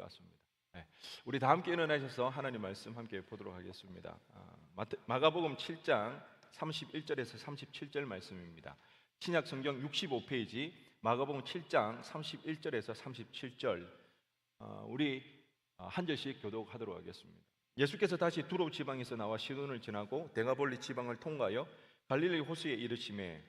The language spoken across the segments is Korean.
같습니다. 네. 우리 다 함께 일어나셔서 하나님 말씀 함께 보도록 하겠습니다. 마가복음 7장 31절에서 37절 말씀입니다. 신약 성경 65페이지 마가복음 7장 31절에서 37절 우리 한 절씩 교독하도록 하겠습니다. 예수께서 다시 두로 지방에서 나와 시돈을 지나고 데가볼리 지방을 통과하여 갈릴리 호수에 이르시매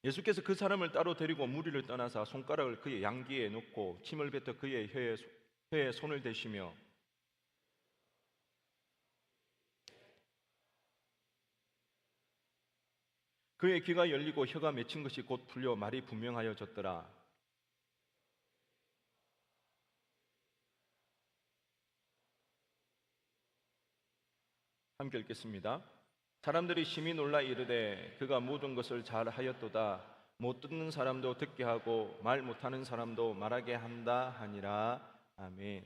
예수께서 그 사람을 따로 데리고 무리를 떠나사 손가락을 그의 양귀에 놓고 침을 뱉어 그의 혀에 손을 대시며 그의 귀가 열리고 혀가 맺힌 것이 곧 풀려 말이 분명하여졌더라. 함께 읽겠습니다. 사람들이 심히 놀라 이르되 그가 모든 것을 잘 하였도다. 못 듣는 사람도 듣게 하고 말 못하는 사람도 말하게 한다 하니라. 아멘.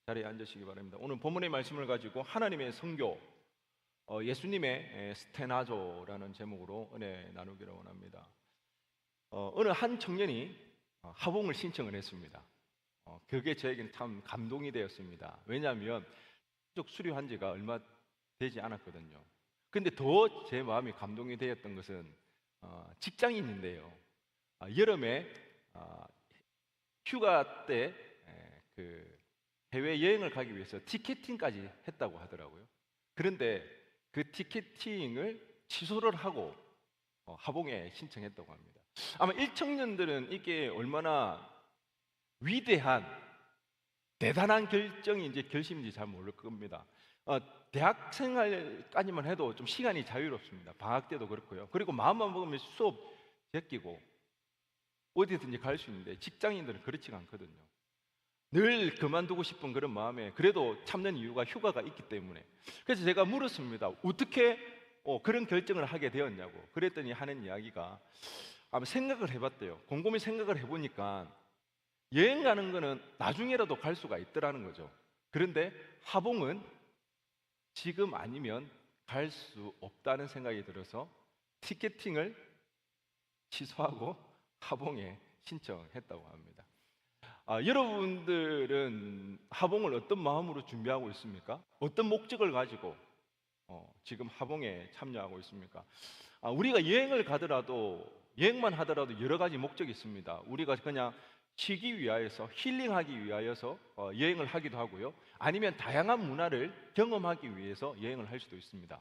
자리에 앉으시기 바랍니다. 오늘 본문의 말씀을 가지고 하나님의 성교, 예수님의 스테나조라는 제목으로 은혜 나누기를 원합니다. 어느 한 청년이 하봉을 신청을 했습니다. 그게 저에게는 참 감동이 되었습니다. 왜냐하면 쪽 수료한 지가 얼마 되지 않았거든요. 근데 더 제 마음이 감동이 되었던 것은 직장인인데요. 여름에 휴가 때 그 해외 여행을 가기 위해서 티켓팅까지 했다고 하더라고요. 그런데 그 티켓팅을 취소를 하고 하봉에 신청했다고 합니다. 아마 1청년들은 이게 얼마나 위대한 대단한 결심인지 잘 모를 겁니다. 대학 생활까지만 해도 좀 시간이 자유롭습니다. 방학 때도 그렇고요. 그리고 마음만 먹으면 수업 제끼고 어디든지 갈 수 있는데 직장인들은 그렇지가 않거든요. 늘 그만두고 싶은 그런 마음에 그래도 참는 이유가 휴가가 있기 때문에. 그래서 제가 물었습니다. 어떻게 그런 결정을 하게 되었냐고. 그랬더니 하는 이야기가 아마 생각을 해봤대요. 곰곰이 생각을 해보니까 여행 가는 거는 나중에라도 갈 수가 있더라는 거죠. 그런데 하봉은 지금 아니면 갈 수 없다는 생각이 들어서 티켓팅을 취소하고 하봉에 신청했다고 합니다. 여러분들은 하봉을 어떤 마음으로 준비하고 있습니까? 어떤 목적을 가지고 지금 하봉에 참여하고 있습니까? 우리가 여행을 가더라도 여행만 하더라도 여러 가지 목적이 있습니다. 우리가 그냥 쉬기 위하여서 힐링하기 위하여서 여행을 하기도 하고요. 아니면 다양한 문화를 경험하기 위해서 여행을 할 수도 있습니다.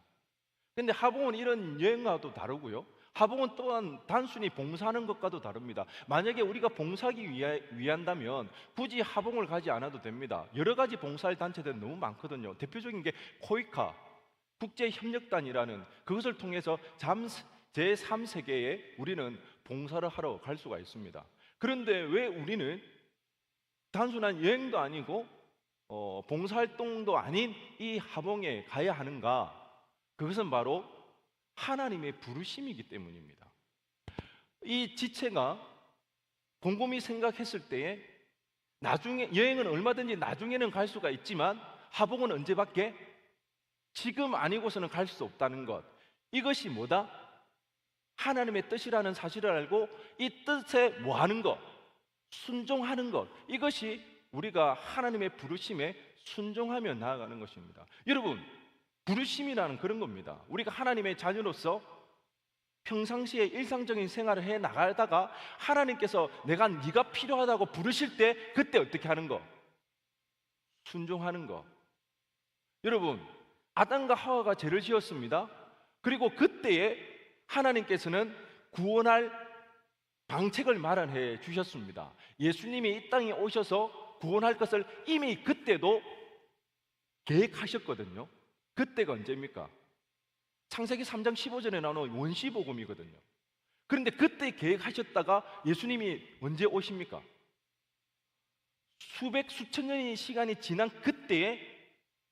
근데 하봉은 이런 여행과도 다르고요. 하봉은 또한 단순히 봉사하는 것과도 다릅니다. 만약에 우리가 봉사하기 위한다면 굳이 하봉을 가지 않아도 됩니다. 여러 가지 봉사할 단체들은 너무 많거든요. 대표적인 게 코이카 국제협력단이라는 그것을 통해서 제3세계에 우리는 봉사를 하러 갈 수가 있습니다. 그런데 왜 우리는 단순한 여행도 아니고 봉사활동도 아닌 이 하봉에 가야 하는가? 그것은 바로 하나님의 부르심이기 때문입니다. 이 지체가 곰곰이 생각했을 때에 나중에 여행은 얼마든지 나중에는 갈 수가 있지만 하봉은 언제밖에 지금 아니고서는 갈 수 없다는 것. 이것이 뭐다? 하나님의 뜻이라는 사실을 알고 이 뜻에 뭐하는 것, 순종하는 것. 이것이 우리가 하나님의 부르심에 순종하며 나아가는 것입니다. 여러분, 부르심이라는 그런 겁니다. 우리가 하나님의 자녀로서 평상시에 일상적인 생활을 해 나가다가 하나님께서 네가 필요하다고 부르실 때 그때 어떻게 하는 거? 순종하는 거. 여러분, 아담과 하와가 죄를 지었습니다. 그리고 그때에 하나님께서는 구원할 방책을 마련해 주셨습니다. 예수님이 이 땅에 오셔서 구원할 것을 이미 그때도 계획하셨거든요. 그때가 언제입니까? 창세기 3장 15절에 나오는 원시복음이거든요. 그런데 그때 계획하셨다가 예수님이 언제 오십니까? 수천 년의 시간이 지난 그때에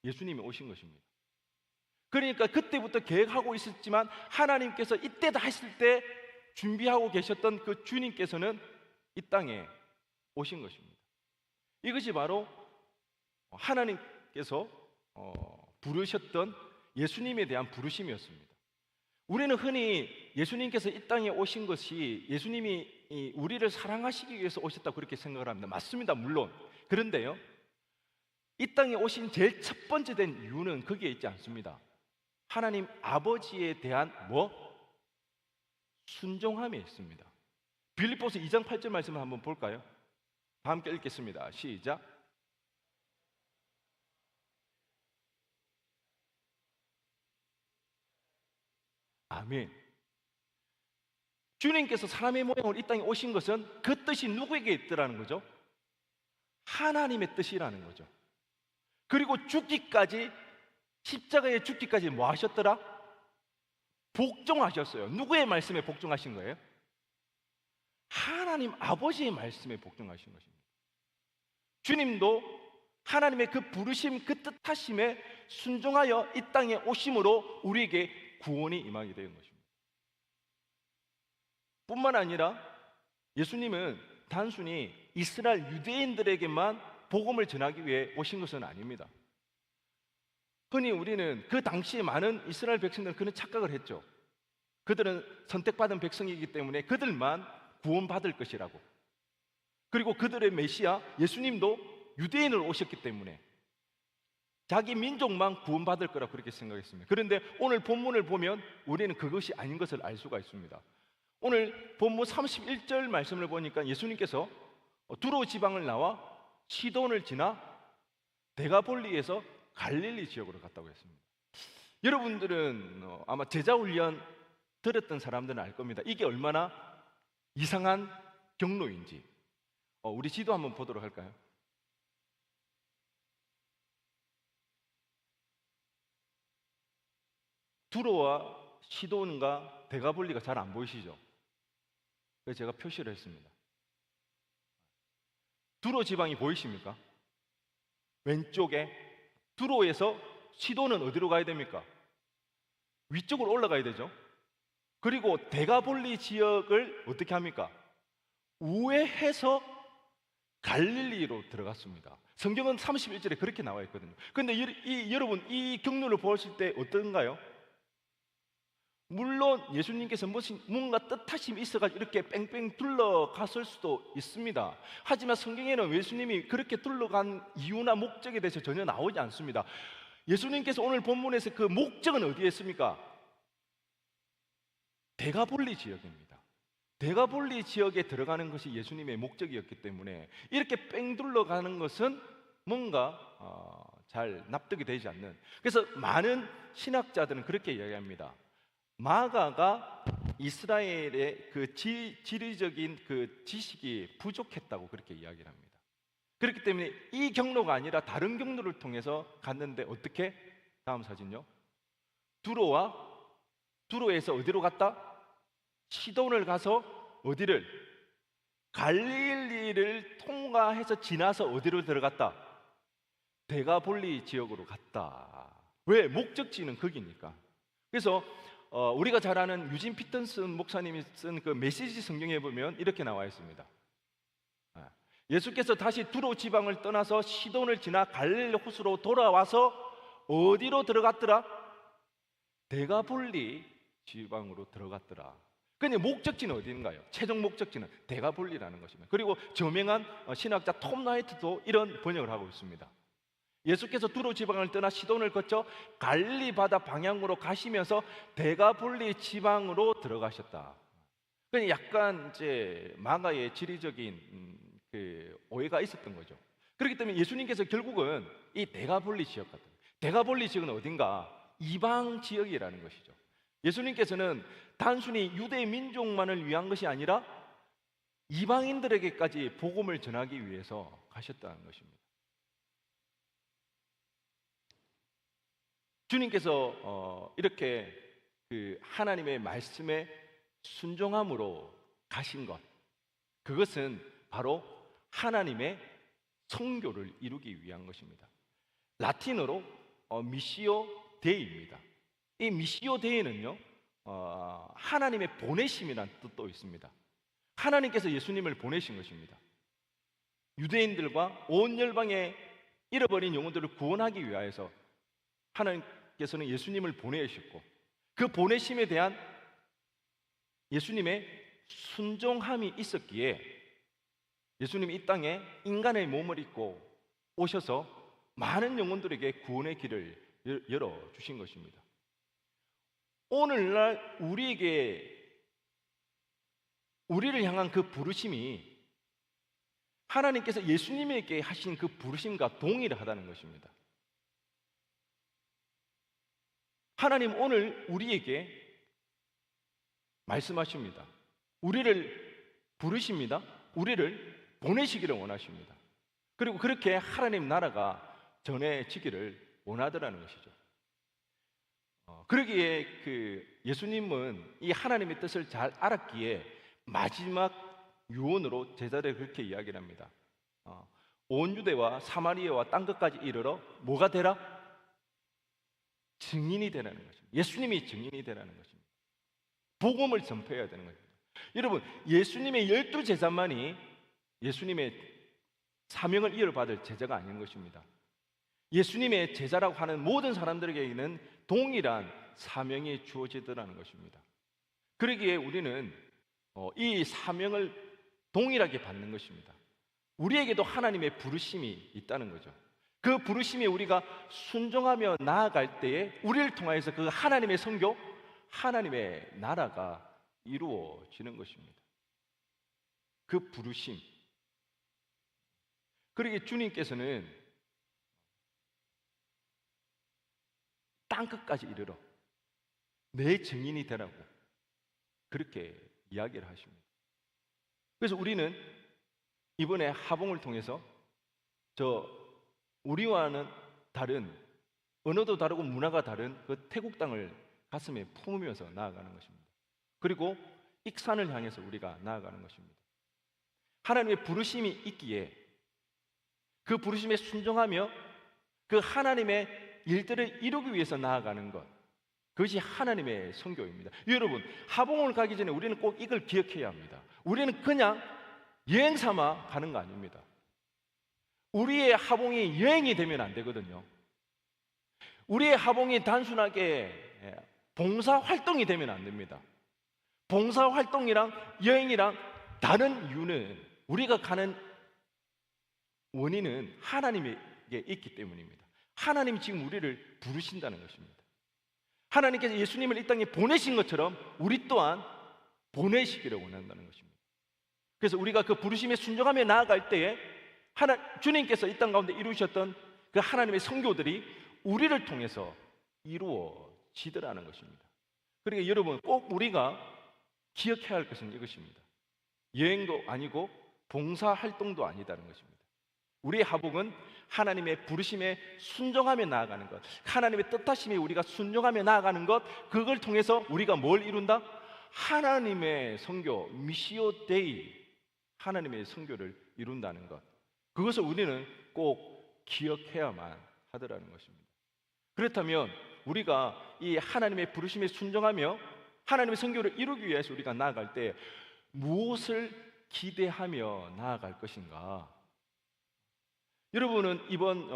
예수님이 오신 것입니다. 그러니까 그때부터 계획하고 있었지만 하나님께서 이때다 했을 때 준비하고 계셨던 그 주님께서는 이 땅에 오신 것입니다. 이것이 바로 하나님께서 부르셨던 예수님에 대한 부르심이었습니다. 우리는 흔히 예수님께서 이 땅에 오신 것이 예수님이 우리를 사랑하시기 위해서 오셨다고 그렇게 생각을 합니다. 맞습니다, 물론. 그런데요, 이 땅에 오신 제일 첫 번째 된 이유는 거기에 있지 않습니다. 하나님 아버지에 대한 순종함에 있습니다. 빌립보서 2장 8절 말씀을 한번 볼까요? 다 함께 읽겠습니다. 시작. 아멘. 주님께서 사람의 모양으로 이 땅에 오신 것은 그 뜻이 누구에게 있더라는 거죠? 하나님의 뜻이라는 거죠. 그리고 죽기까지, 십자가에 죽기까지 뭐 하셨더라? 복종하셨어요. 누구의 말씀에 복종하신 거예요? 하나님 아버지의 말씀에 복종하신 것입니다. 주님도 하나님의 그 부르심, 그 뜻하심에 순종하여 이 땅에 오심으로 우리에게 구원이 임하게 된 것입니다. 뿐만 아니라 예수님은 단순히 이스라엘 유대인들에게만 복음을 전하기 위해 오신 것은 아닙니다. 흔히 우리는 그 당시에 많은 이스라엘 백성들은 그런 착각을 했죠. 그들은 선택받은 백성이기 때문에 그들만 구원받을 것이라고. 그리고 그들의 메시아 예수님도 유대인으로 오셨기 때문에 자기 민족만 구원받을 거라고 그렇게 생각했습니다. 그런데 오늘 본문을 보면 우리는 그것이 아닌 것을 알 수가 있습니다. 오늘 본문 31절 말씀을 보니까 예수님께서 두로 지방을 나와 시돈을 지나 데가볼리에서 갈릴리 지역으로 갔다고 했습니다. 여러분들은 아마 제자훈련 들었던 사람들은 알 겁니다. 이게 얼마나 이상한 경로인지. 우리 지도 한번 보도록 할까요? 두로와 시돈과 데가볼리가 잘 안 보이시죠? 그래서 제가 표시를 했습니다. 두로 지방이 보이십니까? 왼쪽에. 두로에서 시돈은 어디로 가야 됩니까? 위쪽으로 올라가야 되죠. 그리고 데가볼리 지역을 어떻게 합니까? 우회해서 갈릴리로 들어갔습니다. 성경은 31절에 그렇게 나와 있거든요. 그런데 여러분 이 경로를 보았을 때 어떤가요? 물론 예수님께서 뭔가 뜻하심이 있어가지고 이렇게 뺑뺑 둘러갔을 수도 있습니다. 하지만 성경에는 예수님이 그렇게 둘러간 이유나 목적에 대해서 전혀 나오지 않습니다. 예수님께서 오늘 본문에서 그 목적은 어디에 있습니까? 데가볼리 지역입니다. 데가볼리 지역에 들어가는 것이 예수님의 목적이었기 때문에 이렇게 뺑 둘러가는 것은 뭔가 잘 납득이 되지 않는. 그래서 많은 신학자들은 그렇게 이야기합니다. 마가가 이스라엘의 그 지리적인 그 지식이 부족했다고 그렇게 이야기를 합니다. 그렇기 때문에 이 경로가 아니라 다른 경로를 통해서 갔는데 어떻게? 다음 사진요. 두로에서 어디로 갔다? 시돈을 가서 어디를? 갈릴리를 통과해서 지나서 어디로 들어갔다? 데가볼리 지역으로 갔다. 왜? 목적지는 거기니까. 그래서 우리가 잘 아는 유진 피턴슨 목사님이 쓴 그 메시지 성경에 보면 이렇게 나와 있습니다. 예수께서 다시 두로 지방을 떠나서 시돈을 지나 갈릴리 호수로 돌아와서 어디로 들어갔더라? 데가볼리 지방으로 들어갔더라. 근데 목적지는 어디인가요? 최종 목적지는 데가볼리라는 것입니다. 그리고 저명한 신학자 톰 나이트도 이런 번역을 하고 있습니다. 예수께서 두로 지방을 떠나 시돈을 거쳐 갈릴리 바다 방향으로 가시면서 데가볼리 지방으로 들어가셨다. 그러니 약간 이제 마가의 지리적인 그 오해가 있었던 거죠. 그렇기 때문에 예수님께서 결국은 이 데가볼리 지역 같은, 데가볼리 지역은 어딘가? 이방 지역이라는 것이죠. 예수님께서는 단순히 유대 민족만을 위한 것이 아니라 이방인들에게까지 복음을 전하기 위해서 가셨다는 것입니다. 주님께서 이렇게 그 하나님의 말씀에 순종함으로 가신 것, 그것은 바로 하나님의 성교를 이루기 위한 것입니다. 라틴어로 미시오 데이입니다. 이 미시오 데이는요, 하나님의 보내심이라는 뜻도 있습니다. 하나님께서 예수님을 보내신 것입니다. 유대인들과 온 열방의 잃어버린 영혼들을 구원하기 위하여서 하나님께서는 예수님을 보내셨고, 그 보내심에 대한 예수님의 순종함이 있었기에 예수님이 이 땅에 인간의 몸을 입고 오셔서 많은 영혼들에게 구원의 길을 열어주신 것입니다. 오늘날 우리를 향한 그 부르심이 하나님께서 예수님에게 하신 그 부르심과 동일하다는 것입니다. 하나님 오늘 우리에게 말씀하십니다. 우리를 부르십니다. 우리를 보내시기를 원하십니다. 그리고 그렇게 하나님 나라가 전해지기를 원하더라는 것이죠. 그러기에 예수님은 이 하나님의 뜻을 잘 알았기에 마지막 유언으로 제자들에게 그렇게 이야기를 합니다. 온 유대와 사마리아와 땅 끝까지 이르러 뭐가 되라? 증인이 되라는 것입니다. 예수님이 증인이 되라는 것입니다. 복음을 전파해야 되는 것입니다. 여러분, 예수님의 12제자만이 예수님의 사명을 이어받을 제자가 아닌 것입니다. 예수님의 제자라고 하는 모든 사람들에게는 동일한 사명이 주어지더라는 것입니다. 그러기에 우리는 이 사명을 동일하게 받는 것입니다. 우리에게도 하나님의 부르심이 있다는 거죠. 그 부르심에 우리가 순종하며 나아갈 때에 우리를 통하여서 그 하나님의 선교, 하나님의 나라가 이루어지는 것입니다. 그 부르심. 그러기에 주님께서는 땅끝까지 이르러 내 증인이 되라고 그렇게 이야기를 하십니다. 그래서 우리는 이번에 하봉을 통해서 우리와는 다른, 언어도 다르고 문화가 다른 그 태국 땅을 가슴에 품으면서 나아가는 것입니다. 그리고 익산을 향해서 우리가 나아가는 것입니다. 하나님의 부르심이 있기에 그 부르심에 순종하며 그 하나님의 일들을 이루기 위해서 나아가는 것, 그것이 하나님의 선교입니다. 여러분, 하봉을 가기 전에 우리는 꼭 이걸 기억해야 합니다. 우리는 그냥 여행 삼아 가는 거 아닙니다. 우리의 하봉이 여행이 되면 안 되거든요. 우리의 하봉이 단순하게 봉사활동이 되면 안 됩니다. 봉사활동이랑 여행이랑 다른 이유는 우리가 가는 원인은 하나님에게 있기 때문입니다. 하나님이 지금 우리를 부르신다는 것입니다. 하나님께서 예수님을 이 땅에 보내신 것처럼 우리 또한 보내시기를 원한다는 것입니다. 그래서 우리가 그 부르심에 순종하며 나아갈 때에 주님께서 이 땅 가운데 이루셨던 그 하나님의 선교들이 우리를 통해서 이루어지더라는 것입니다. 그러니까 여러분, 꼭 우리가 기억해야 할 것은 이것입니다. 여행도 아니고 봉사활동도 아니다는 것입니다. 우리의 하복은 하나님의 부르심에 순종하며 나아가는 것, 하나님의 뜻하심에 우리가 순종하며 나아가는 것, 그걸 통해서 우리가 뭘 이룬다? 하나님의 선교, 미시오 데이, 하나님의 선교를 이룬다는 것, 그것을 우리는 꼭 기억해야만 하더라는 것입니다. 그렇다면 우리가 이 하나님의 부르심에 순종하며 하나님의 선교를 이루기 위해서 우리가 나아갈 때 무엇을 기대하며 나아갈 것인가? 여러분은 이번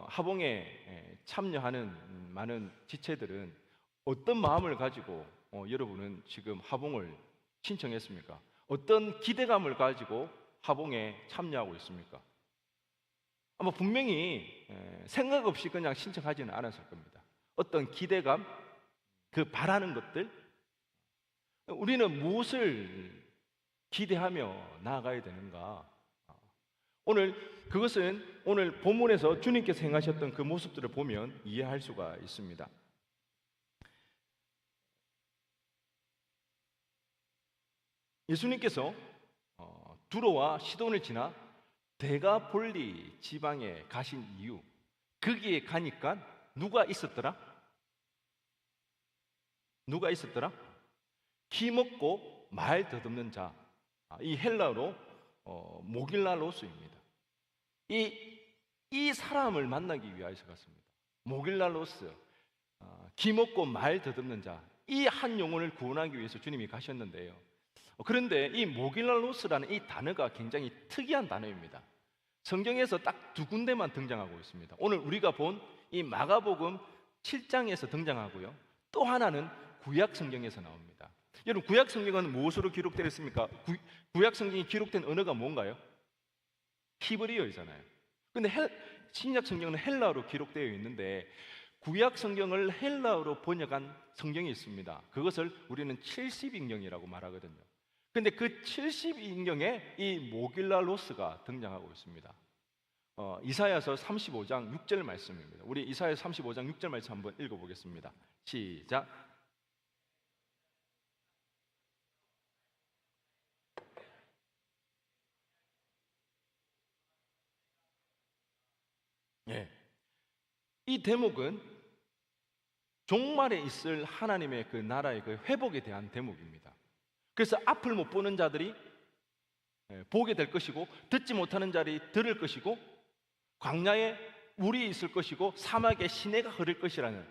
하봉에 참여하는 많은 지체들은 어떤 마음을 가지고 여러분은 지금 하봉을 신청했습니까? 어떤 기대감을 가지고 하봉에 참여하고 있습니까? 아마 분명히 생각 없이 그냥 신청하지는 않았을 겁니다. 어떤 기대감, 그 바라는 것들, 우리는 무엇을 기대하며 나아가야 되는가? 그것은 오늘 본문에서 주님께서 행하셨던 그 모습들을 보면 이해할 수가 있습니다. 예수님께서 두로와 시돈을 지나 데가폴리 지방에 가신 이유, 거기에 가니까 누가 있었더라? 기 먹고 말 더듬는 자, 이 헬라어로 모길라로스입니다. 이 사람을 만나기 위해서 갔습니다. 모길라로스, 기 먹고 말 더듬는 자, 이 한 영혼을 구원하기 위해서 주님이 가셨는데요. 그런데 이 모길라로스라는 이 단어가 굉장히 특이한 단어입니다. 성경에서 딱 두 군데만 등장하고 있습니다. 오늘 우리가 본 이 마가복음 7장에서 등장하고요. 또 하나는 구약 성경에서 나옵니다. 여러분, 구약 성경은 무엇으로 기록되어 있습니까? 구약 성경이 기록된 언어가 뭔가요? 히브리어잖아요. 근데 신약 성경은 헬라어로 기록되어 있는데 구약 성경을 헬라어로 번역한 성경이 있습니다. 그것을 우리는 70인경이라고 말하거든요. 근데 그 70인경에 이 모길라로스가 등장하고 있습니다. 이사야서 35장 6절 말씀입니다. 우리 이사야 35장 6절 말씀 한번 읽어보겠습니다. 시작. 예. 이 대목은 종말에 있을 하나님의 그 나라의 그 회복에 대한 대목입니다. 그래서 앞을 못 보는 자들이 보게 될 것이고, 듣지 못하는 자들이 들을 것이고, 광야에 물이 있을 것이고, 사막에 시내가 흐를 것이라는,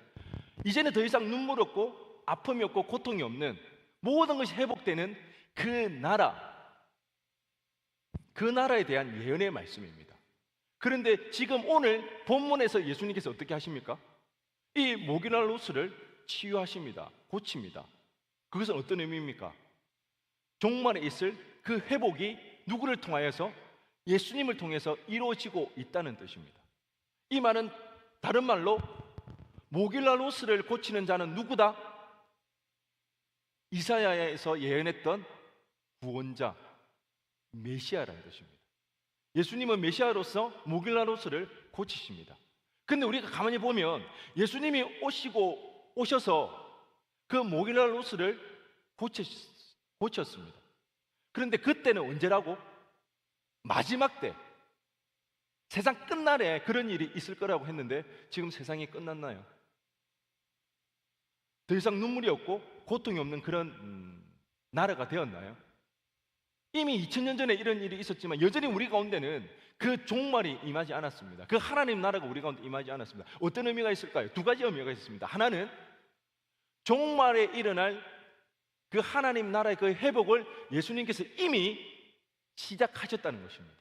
이제는 더 이상 눈물 없고 아픔이 없고 고통이 없는 모든 것이 회복되는 그 나라에 대한 예언의 말씀입니다. 그런데 지금 오늘 본문에서 예수님께서 어떻게 하십니까? 이 모기날로스를 치유하십니다. 고칩니다. 그것은 어떤 의미입니까? 종말에 있을 그 회복이 누구를 통하여서? 예수님을 통해서 이루어지고 있다는 뜻입니다. 이 말은 다른 말로 모길라로스를 고치는 자는 누구다? 이사야에서 예언했던 구원자 메시아라는 뜻입니다. 예수님은 메시아로서 모길라로스를 고치십니다. 근데 우리가 가만히 보면 예수님이 오셔서 그 모길라로스를 고쳤습니다. 그런데 그때는 언제라고? 마지막 때, 세상 끝날에 그런 일이 있을 거라고 했는데 지금 세상이 끝났나요? 더 이상 눈물이 없고 고통이 없는 그런 나라가 되었나요? 이미 2000년 전에 이런 일이 있었지만 여전히 우리 가운데는 그 종말이 임하지 않았습니다. 그 하나님 나라가 우리 가운데 임하지 않았습니다. 어떤 의미가 있을까요? 두 가지 의미가 있습니다. 하나는 종말에 일어날 그 하나님 나라의 그 회복을 예수님께서 이미 시작하셨다는 것입니다.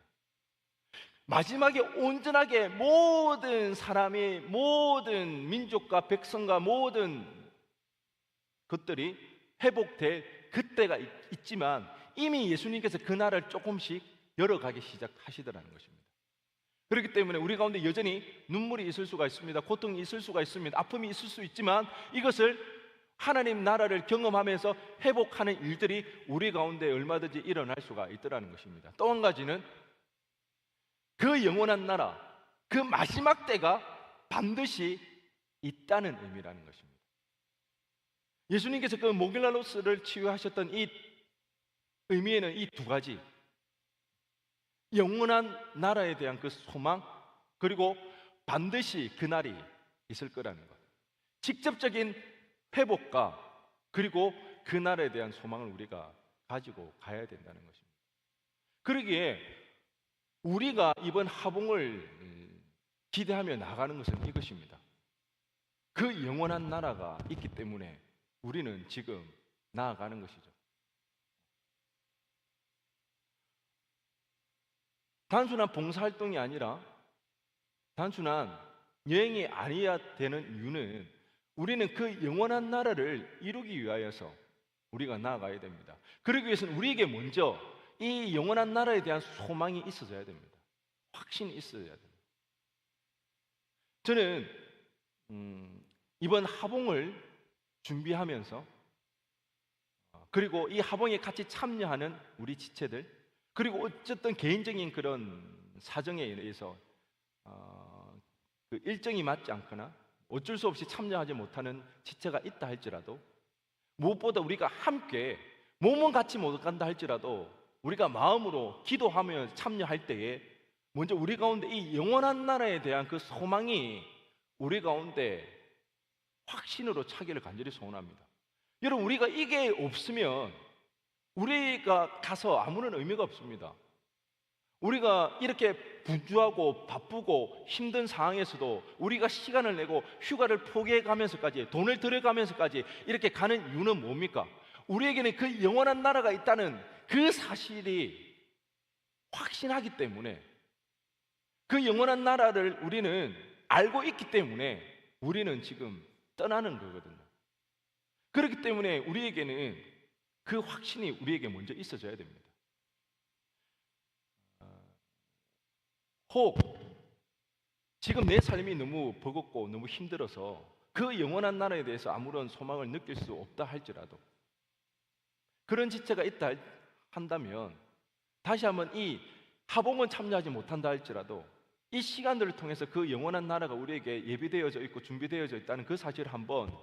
마지막에 온전하게 모든 사람이, 모든 민족과 백성과 모든 것들이 회복될 그때가 있지만 이미 예수님께서 그 나라를 조금씩 열어가기 시작하시더라는 것입니다. 그렇기 때문에 우리 가운데 여전히 눈물이 있을 수가 있습니다. 고통이 있을 수가 있습니다. 아픔이 있을 수 있지만 이것을 하나님 나라를 경험하면서 회복하는 일들이 우리 가운데 얼마든지 일어날 수가 있더라는 것입니다. 또 한 가지는 그 영원한 나라, 그 마지막 때가 반드시 있다는 의미라는 것입니다. 예수님께서 그 모길라로스를 치유하셨던 이 의미에는 이 두 가지, 영원한 나라에 대한 그 소망, 그리고 반드시 그날이 있을 거라는 것, 직접적인 회복과 그리고 그 나라에 대한 소망을 우리가 가지고 가야 된다는 것입니다. 그러기에 우리가 이번 하봉을 기대하며 나가는 것은 이것입니다. 그 영원한 나라가 있기 때문에 우리는 지금 나아가는 것이죠. 단순한 봉사활동이 아니라 단순한 여행이 아니어야 되는 이유는 우리는 그 영원한 나라를 이루기 위하여서 우리가 나아가야 됩니다. 그러기 위해서는 우리에게 먼저 이 영원한 나라에 대한 소망이 있어져야 됩니다. 확신이 있어야 됩니다. 저는 이번 하봉을 준비하면서 그리고 이 하봉에 같이 참여하는 우리 지체들, 그리고 어쨌든 개인적인 그런 사정에 의해서 그 일정이 맞지 않거나 어쩔 수 없이 참여하지 못하는 지체가 있다 할지라도, 무엇보다 우리가 함께 몸은 같이 못 간다 할지라도 우리가 마음으로 기도하며 참여할 때에 먼저 우리 가운데 이 영원한 나라에 대한 그 소망이 우리 가운데 확신으로 차기를 간절히 소원합니다. 여러분, 우리가 이게 없으면 우리가 가서 아무런 의미가 없습니다. 우리가 이렇게 분주하고 바쁘고 힘든 상황에서도 우리가 시간을 내고 휴가를 포기해가면서까지, 돈을 들여가면서까지 이렇게 가는 이유는 뭡니까? 우리에게는 그 영원한 나라가 있다는 그 사실이 확신하기 때문에, 그 영원한 나라를 우리는 알고 있기 때문에 우리는 지금 떠나는 거거든요. 그렇기 때문에 우리에게는 그 확신이 우리에게 먼저 있어져야 됩니다. 혹 지금 내 삶이 너무 버겁고 너무 힘들어서 그 영원한 나라에 대해서 아무런 소망을 느낄 수 없다 할지라도, 그런 지체가 있다 한다면 다시 한번 이 하봉은 참여하지 못한다 할지라도 이 시간들을 통해서 그 영원한 나라가 우리에게 예비되어져 있고 준비되어져 있다는 그 사실을 한번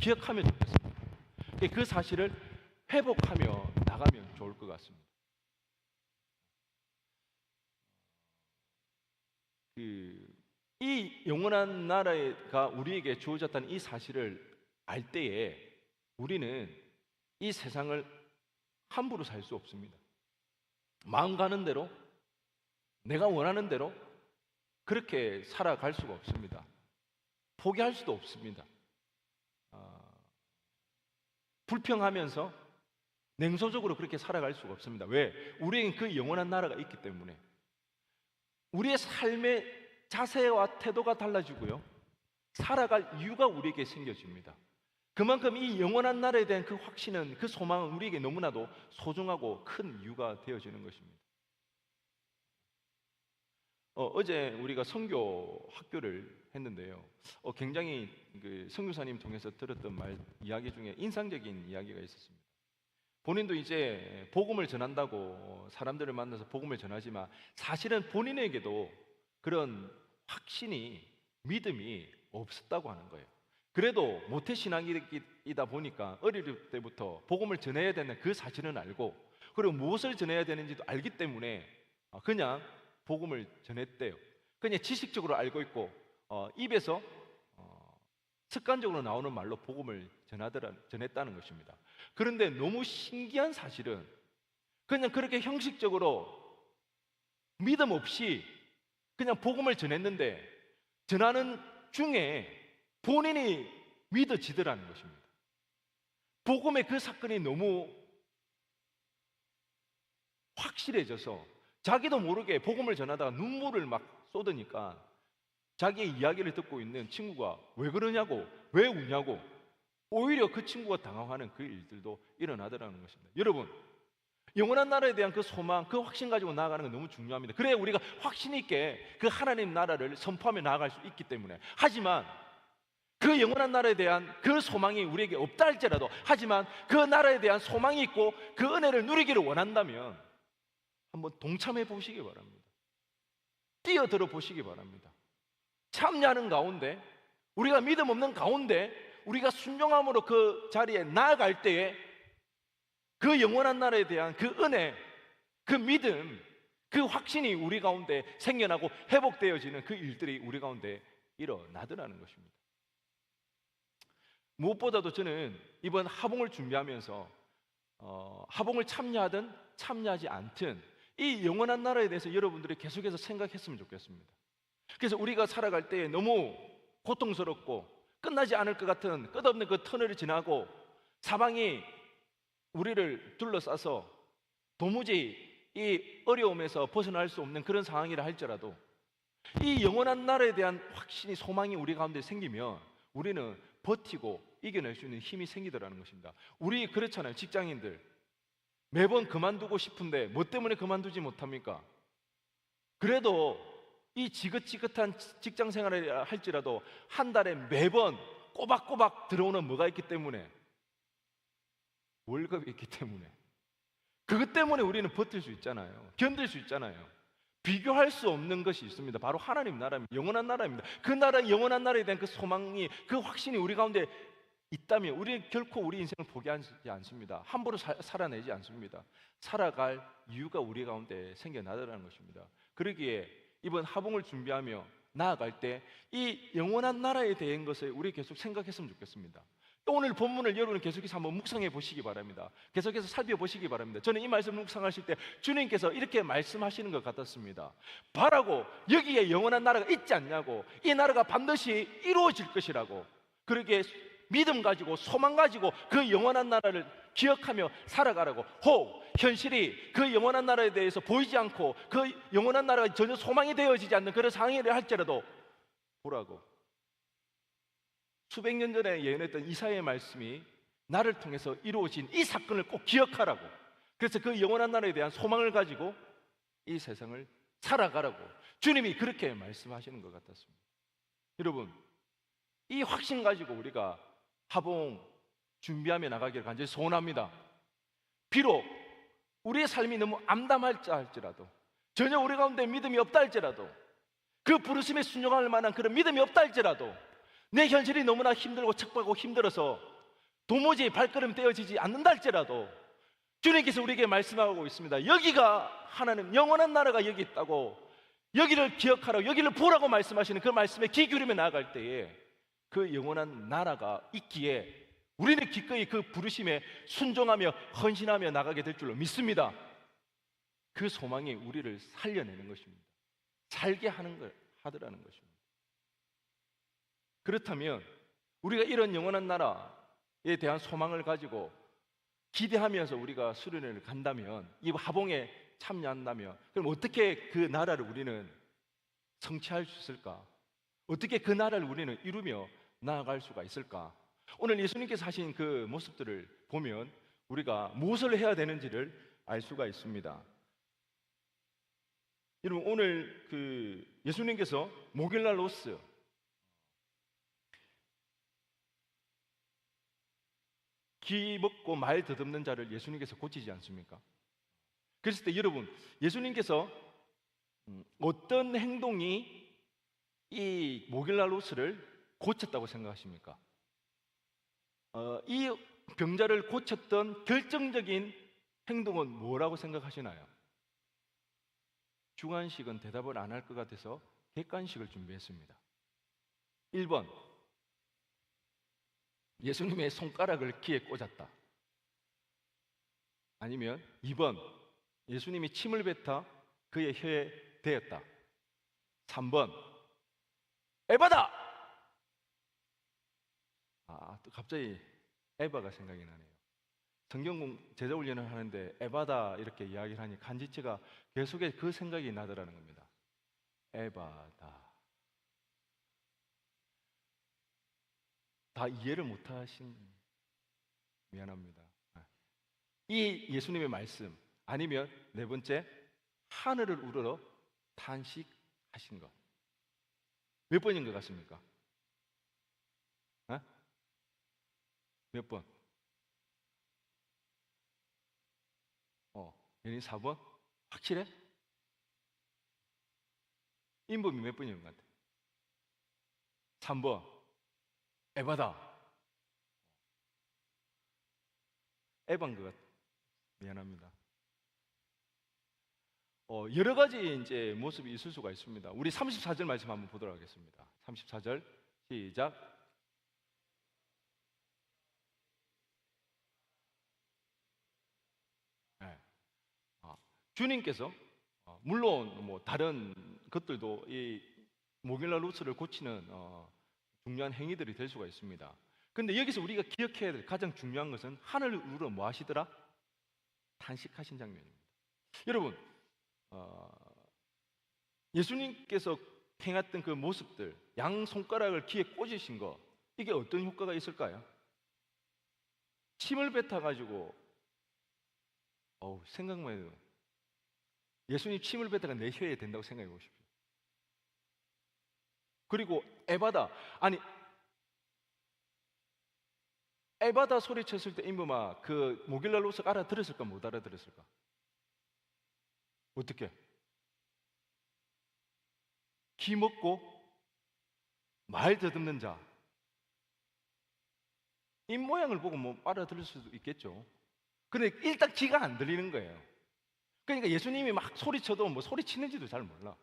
기억하면 좋겠습니다. 그 사실을 회복하며 나가면 좋을 것 같습니다. 이 영원한 나라가 우리에게 주어졌다는 이 사실을 알 때에 우리는 이 세상을 함부로 살 수 없습니다. 마음 가는 대로, 내가 원하는 대로 그렇게 살아갈 수가 없습니다. 포기할 수도 없습니다. 불평하면서 냉소적으로 그렇게 살아갈 수가 없습니다. 왜? 우리에겐 그 영원한 나라가 있기 때문에. 우리의 삶의 자세와 태도가 달라지고요, 살아갈 이유가 우리에게 생겨집니다. 그만큼 이 영원한 나라에 대한 그 확신은, 그 소망은 우리에게 너무나도 소중하고 큰 이유가 되어지는 것입니다. 어제 우리가 선교 학교를 했는데요, 굉장히 그 선교사님 통해서 들었던 이야기 중에 인상적인 이야기가 있었습니다. 본인도 이제 복음을 전한다고 사람들을 만나서 복음을 전하지만 사실은 본인에게도 그런 확신이, 믿음이 없었다고 하는 거예요. 그래도 모태신앙이다 보니까 어릴 때부터 복음을 전해야 되는 그 사실은 알고, 그리고 무엇을 전해야 되는지도 알기 때문에 그냥 복음을 전했대요. 그냥 지식적으로 알고 있고 입에서 습관적으로 나오는 말로 복음을 전했다는 것입니다. 그런데 너무 신기한 사실은 그냥 그렇게 형식적으로 믿음 없이 그냥 복음을 전했는데 전하는 중에 본인이 믿어지더라는 것입니다. 복음의 그 사건이 너무 확실해져서 자기도 모르게 복음을 전하다가 눈물을 막 쏟으니까 자기의 이야기를 듣고 있는 친구가 왜 그러냐고, 왜 우냐고, 오히려 그 친구가 당황하는 그 일들도 일어나더라는 것입니다. 여러분, 영원한 나라에 대한 그 소망, 그 확신 가지고 나아가는 건 너무 중요합니다. 그래야 우리가 확신 있게 그 하나님 나라를 선포하며 나아갈 수 있기 때문에. 하지만 그 영원한 나라에 대한 그 소망이 우리에게 없다 할지라도, 하지만 그 나라에 대한 소망이 있고 그 은혜를 누리기를 원한다면 한번 동참해 보시기 바랍니다. 뛰어들어 보시기 바랍니다. 참여하는 가운데, 우리가 믿음 없는 가운데 우리가 순종함으로 그 자리에 나아갈 때에 그 영원한 나라에 대한 그 은혜, 그 믿음, 그 확신이 우리 가운데 생겨나고 회복되어지는 그 일들이 우리 가운데 일어나더라는 것입니다. 무엇보다도 저는 이번 하봉을 준비하면서 하봉을 참여하든 참여하지 않든 이 영원한 나라에 대해서 여러분들이 계속해서 생각했으면 좋겠습니다. 그래서 우리가 살아갈 때에 너무 고통스럽고 끝나지 않을 것 같은 끝없는 그 터널을 지나고 사방이 우리를 둘러싸서 도무지 이 어려움에서 벗어날 수 없는 그런 상황이라 할지라도 이 영원한 나라에 대한 확신이, 소망이 우리 가운데 생기면 우리는 버티고 이겨낼 수 있는 힘이 생기더라는 것입니다. 우리 그렇잖아요. 직장인들 매번 그만두고 싶은데 뭐 때문에 그만두지 못합니까? 그래도 이 지긋지긋한 직장 생활을 할지라도 한 달에 매번 꼬박꼬박 들어오는 뭐가 있기 때문에, 월급이 있기 때문에, 그것 때문에 우리는 버틸 수 있잖아요. 견딜 수 있잖아요. 비교할 수 없는 것이 있습니다. 바로 하나님 나라입니다. 영원한 나라입니다. 그 나라, 영원한 나라에 대한 그 소망이, 그 확신이 우리 가운데 있다면 우리는 결코 우리 인생을 포기하지 않습니다. 함부로 살아내지 않습니다. 살아갈 이유가 우리 가운데 생겨나더라는 것입니다. 그러기에 이번 하봉을 준비하며 나아갈 때 이 영원한 나라에 대한 것을 우리 계속 생각했으면 좋겠습니다. 오늘 본문을 여러분 계속해서 한번 묵상해 보시기 바랍니다. 계속해서 살펴보시기 바랍니다. 저는 이 말씀을 묵상하실 때 주님께서 이렇게 말씀하시는 것 같았습니다. 바라고 여기에 영원한 나라가 있지 않냐고, 이 나라가 반드시 이루어질 것이라고. 그러기에 믿음 가지고 소망 가지고 그 영원한 나라를 기억하며 살아가라고. 혹 현실이 그 영원한 나라에 대해서 보이지 않고 그 영원한 나라가 전혀 소망이 되어지지 않는 그런 상황이라 할지라도 보라고. 수백 년 전에 예언했던 이사야의 말씀이 나를 통해서 이루어진 이 사건을 꼭 기억하라고, 그래서 그 영원한 나라에 대한 소망을 가지고 이 세상을 살아가라고 주님이 그렇게 말씀하시는 것 같았습니다. 여러분, 이 확신 가지고 우리가 하봉 준비하며 나가기를 간절히 소원합니다. 비록 우리의 삶이 너무 암담할지 할지라도, 전혀 우리 가운데 믿음이 없다 할지라도, 그 부르심에 순종할 만한 그런 믿음이 없다 할지라도, 내 현실이 너무나 힘들고 척박하고 힘들어서 도무지 발걸음 떼어지지 않는다 할지라도 주님께서 우리에게 말씀하고 있습니다. 여기가 하나님 영원한 나라가 여기 있다고, 여기를 기억하라고, 여기를 보라고 말씀하시는 그 말씀에 귀 기울이며 나아갈 때에 그 영원한 나라가 있기에 우리는 기꺼이 그 부르심에 순종하며 헌신하며 나가게 될 줄로 믿습니다. 그 소망이 우리를 살려내는 것입니다. 살게 하더라는 것입니다. 그렇다면 우리가 이런 영원한 나라에 대한 소망을 가지고 기대하면서 우리가 수련회를 간다면, 이 하봉에 참여한다면, 그럼 어떻게 그 나라를 우리는 성취할 수 있을까? 어떻게 그 나라를 우리는 이루며 나아갈 수가 있을까? 오늘 예수님께서 하신 그 모습들을 보면 우리가 무엇을 해야 되는지를 알 수가 있습니다. 여러분, 오늘 그 예수님께서 목요일날 로스, 귀 먹고 말 더듬는 자를 예수님께서 고치지 않습니까? 그랬을 때 여러분, 예수님께서 어떤 행동이 이 목요일날 로스를 고쳤다고 생각하십니까? 이 병자를 고쳤던 결정적인 행동은 뭐라고 생각하시나요? 주관식은 대답을 안 할 것 같아서 객관식을 준비했습니다. 1번, 예수님의 손가락을 귀에 꽂았다. 아니면 2번, 예수님이 침을 뱉어 그의 혀에 대었다. 3번, 에바다! 또 갑자기 에바가 생각이 나네요. 성경 제자 훈련을 하는데 에바다 이렇게 이야기를 하니 간지치가 계속해 그 생각이 나더라는 겁니다. 에바다. 다 이해를 못하신, 미안합니다. 이 예수님의 말씀, 아니면 네 번째, 하늘을 우러러 탄식하신 것. 몇 번인 것 같습니까? 몇 번? 연인 4번? 확실해? 인범이 몇 번인 것 같아? 3번. 에바다. 에반 것 같아. 미안합니다. 여러 가지 이제 모습이 있을 수가 있습니다. 우리 34절 말씀 한번 보도록 하겠습니다. 34절 시작. 네. 주님께서 물론 뭐 다른 것들도 이 목요일날 루스를 고치는 중요한 행위들이 될 수가 있습니다. 근데 여기서 우리가 기억해야 될 가장 중요한 것은 하늘을 우러 뭐 하시더라? 탄식하신 장면입니다. 여러분, 예수님께서 행했던 그 모습들, 양 손가락을 귀에 꽂으신 거, 이게 어떤 효과가 있을까요? 침을 뱉어가지고, 생각만 해도 예수님 침을 뱉다가 내 혀에 된다고 생각해 보십시오. 그리고 에바다, 아니 에바다 소리쳤을 때 인범아, 그 목요일날 로스 알아들었을까 못 알아들었을까? 어떻게? 귀 먹고 말 더듬는 자, 입 모양을 보고 뭐 알아들을 수도 있겠죠. 근데 일단 귀가 안 들리는 거예요. 그러니까 예수님이 막 소리쳐도 뭐 소리치는지도 잘 몰라.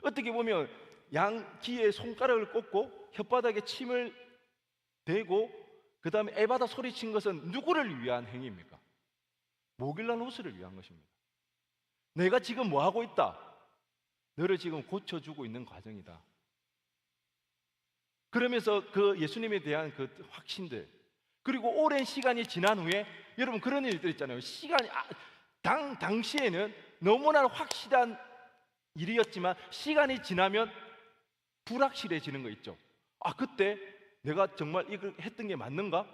어떻게 보면 양 귀에 손가락을 꽂고 혓바닥에 침을 대고 그 다음에 에바다 소리친 것은 누구를 위한 행위입니까? 목요일날 로스를 위한 것입니다. 내가 지금 뭐 하고 있다? 너를 지금 고쳐주고 있는 과정이다. 그러면서 그 예수님에 대한 그 확신들, 그리고 오랜 시간이 지난 후에 여러분 그런 일들 있잖아요. 시간이 당시에는 너무나 확실한 일이었지만 시간이 지나면 불확실해지는 거 있죠. 그때 내가 정말 이걸 했던 게 맞는가?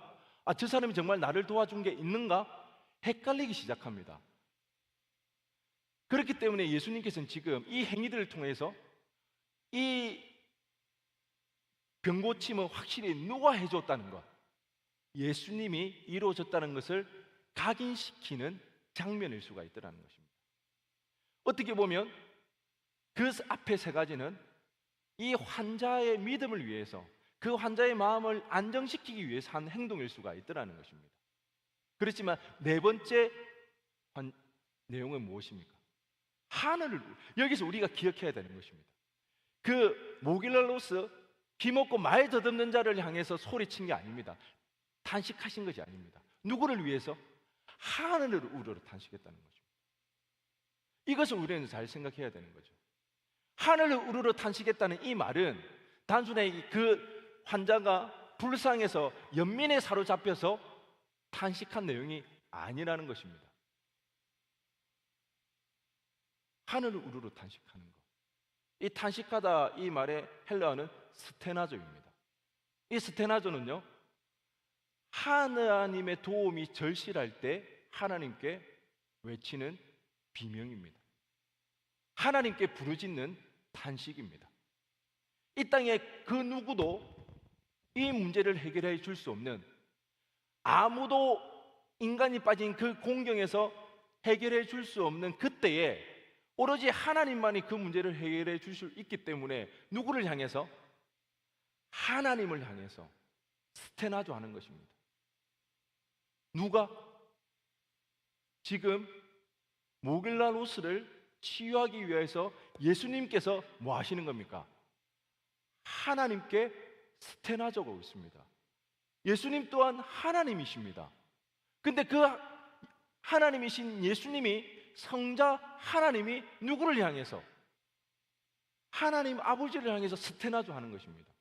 저 사람이 정말 나를 도와준 게 있는가? 헷갈리기 시작합니다. 그렇기 때문에 예수님께서는 지금 이 행위들을 통해서 이 병고침을 확실히 누가 해줬다는 것, 예수님이 이루어졌다는 것을 각인시키는 장면일 수가 있더라는 것입니다. 어떻게 보면 그 앞에 세 가지는 이 환자의 믿음을 위해서, 그 환자의 마음을 안정시키기 위해서 한 행동일 수가 있더라는 것입니다. 그렇지만 네 번째 내용은 무엇입니까? 하늘을, 여기서 우리가 기억해야 되는 것입니다. 그 모길라로스, 기먹고 말 더듬는 자를 향해서 소리친 게 아닙니다. 탄식하신 것이 아닙니다. 누구를 위해서? 하늘을 우러러 탄식했다는 거죠. 이것을 우리는 잘 생각해야 되는 거죠. 하늘을 우러러 탄식했다는 이 말은 단순히 그 환자가 불쌍해서 연민에 사로잡혀서 탄식한 내용이 아니라는 것입니다. 하늘을 우러러 탄식하는 것, 이 탄식하다 이 말의 헬라어는 스테나조입니다. 이 스테나조는요, 하나님의 도움이 절실할 때 하나님께 외치는 비명입니다. 하나님께 부르짖는 탄식입니다. 이 땅에 그 누구도 이 문제를 해결해 줄 수 없는, 아무도 인간이 빠진 그 공경에서 해결해 줄 수 없는 그때에 오로지 하나님만이 그 문제를 해결해 줄 수 있기 때문에 누구를 향해서? 하나님을 향해서 스테나조 하는 것입니다. 누가? 지금 모길라로스를 치유하기 위해서 예수님께서 뭐 하시는 겁니까? 하나님께 스테나조가 있습니다. 예수님 또한 하나님이십니다. 근데 그 하나님이신 예수님이, 성자 하나님이 누구를 향해서? 하나님 아버지를 향해서 스테나조 하는 것입니다.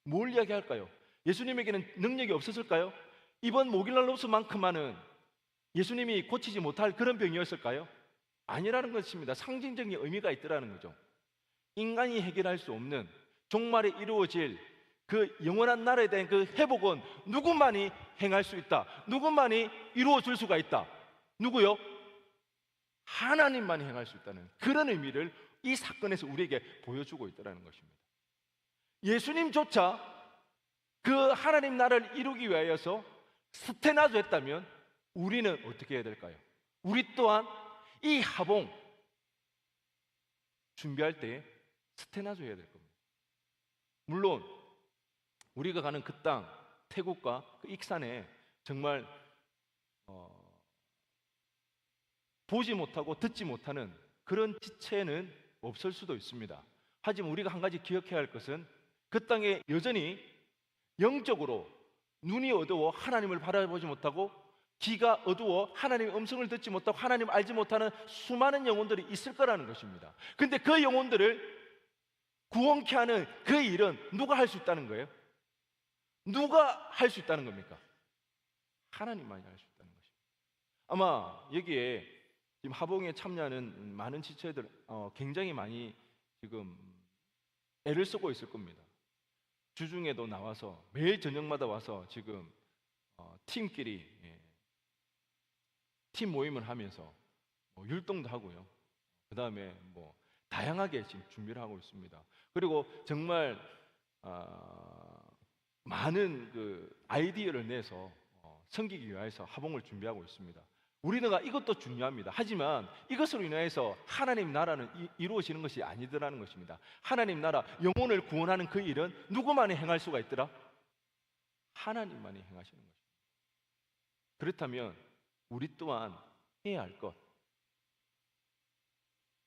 뭘 이야기할까요? 예수님에게는 능력이 없었을까요? 이번 모길라로스만큼만은 예수님이 고치지 못할 그런 병이었을까요? 아니라는 것입니다. 상징적인 의미가 있더라는 거죠. 인간이 해결할 수 없는, 종말에 이루어질 그 영원한 나라에 대한 그 회복은 누구만이 행할 수 있다, 누구만이 이루어질 수가 있다. 누구요? 하나님만이 행할 수 있다는 그런 의미를 이 사건에서 우리에게 보여주고 있다는 것입니다. 예수님조차 그 하나님 나라를 이루기 위하여서 스테나조 했다면 우리는 어떻게 해야 될까요? 우리 또한 이 하봉 준비할 때 스테나조 해야 될 겁니다. 물론 우리가 가는 그 땅, 태국과 그 익산에 정말 보지 못하고 듣지 못하는 그런 지체는 없을 수도 있습니다. 하지만 우리가 한 가지 기억해야 할 것은 그 땅에 여전히 영적으로 눈이 어두워 하나님을 바라보지 못하고, 귀가 어두워 하나님의 음성을 듣지 못하고 하나님을 알지 못하는 수많은 영혼들이 있을 거라는 것입니다. 근데 그 영혼들을 구원케 하는 그 일은 누가 할 수 있다는 거예요? 누가 할 수 있다는 겁니까? 하나님만이 할 수 있다는 것입니다. 아마 여기에 지금 하봉에 참여하는 많은 지체들 굉장히 많이 지금 애를 쓰고 있을 겁니다. 주중에도 나와서 매일 저녁마다 와서 지금 팀끼리 팀 모임을 하면서 율동도 하고요. 그 다음에 다양하게 지금 준비를 하고 있습니다. 그리고 정말 많은 그 아이디어를 내서 섬기기 위해서 하봉을 준비하고 있습니다. 우리가 이것도 중요합니다. 하지만 이것으로 인해서 하나님 나라는 이루어지는 것이 아니더라는 것입니다. 하나님 나라, 영혼을 구원하는 그 일은 누구만이 행할 수가 있더라? 하나님만이 행하시는 것입니다. 그렇다면 우리 또한 해야 할 것,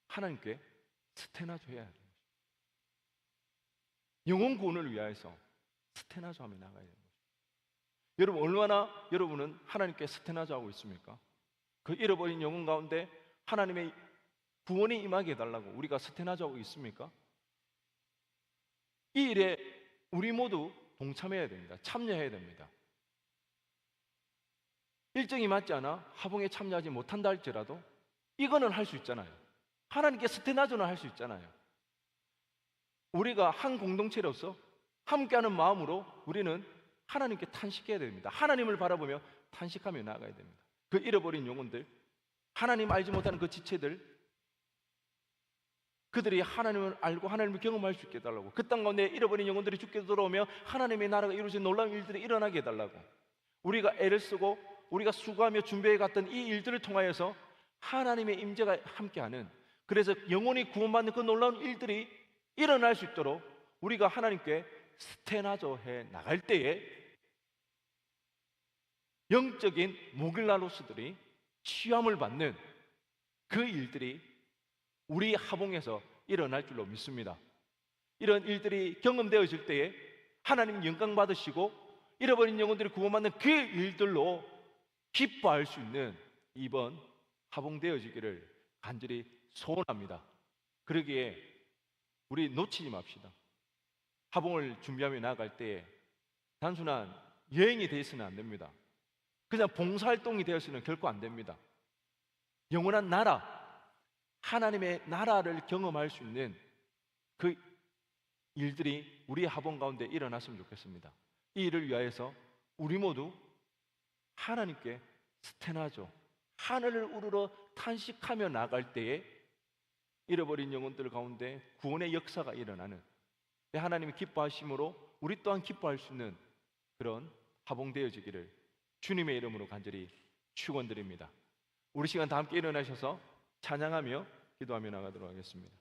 하나님께 스테나조 해야 합니다. 영혼 구원을 위하여서 스테나조 하며 나가야 되는 것입니다. 여러분, 얼마나 여러분은 하나님께 스테나조 하고 있습니까? 그 잃어버린 영혼 가운데 하나님의 구원이 임하게 해달라고 우리가 스테나조 하고 있습니까? 이 일에 우리 모두 동참해야 됩니다. 참여해야 됩니다. 일정이 맞지 않아 하봉에 참여하지 못한다 할지라도 이거는 할 수 있잖아요. 하나님께 스테나조는 할 수 있잖아요. 우리가 한 공동체로서 함께하는 마음으로 우리는 하나님께 탄식해야 됩니다. 하나님을 바라보며 탄식하며 나아가야 됩니다. 그 잃어버린 영혼들, 하나님 알지 못하는 그 지체들, 그들이 하나님을 알고 하나님을 경험할 수 있게 해달라고, 그 땅 가운데 잃어버린 영혼들이 죽게 돌아오며 하나님의 나라가 이루어진 놀라운 일들이 일어나게 해달라고, 우리가 애를 쓰고 우리가 수고하며 준비해 갔던 이 일들을 통하여서 하나님의 임재가 함께하는, 그래서 영혼이 구원받는 그 놀라운 일들이 일어날 수 있도록 우리가 하나님께 스테나조 해 나갈 때에 영적인 모길라로스들이 취함을 받는 그 일들이 우리 하봉에서 일어날 줄로 믿습니다. 이런 일들이 경험되어질 때에 하나님 영광 받으시고 잃어버린 영혼들이 구원받는 그 일들로 기뻐할 수 있는 이번 하봉되어지기를 간절히 소원합니다. 그러기에 우리 놓치지 맙시다. 하봉을 준비하며 나아갈 때에 단순한 여행이 되어서는 안 됩니다. 그냥 봉사활동이 되어서는 결코 안 됩니다. 영원한 나라, 하나님의 나라를 경험할 수 있는 그 일들이 우리 하봉 가운데 일어났으면 좋겠습니다. 이 일을 위하여서 우리 모두 하나님께 스테나죠, 하늘을 우러러 탄식하며 나갈 때에 잃어버린 영혼들 가운데 구원의 역사가 일어나는, 하나님이 기뻐하심으로 우리 또한 기뻐할 수 있는 그런 하봉되어지기를 주님의 이름으로 간절히 축원드립니다. 우리 시간 다 함께 일어나셔서 찬양하며 기도하며 나가도록 하겠습니다.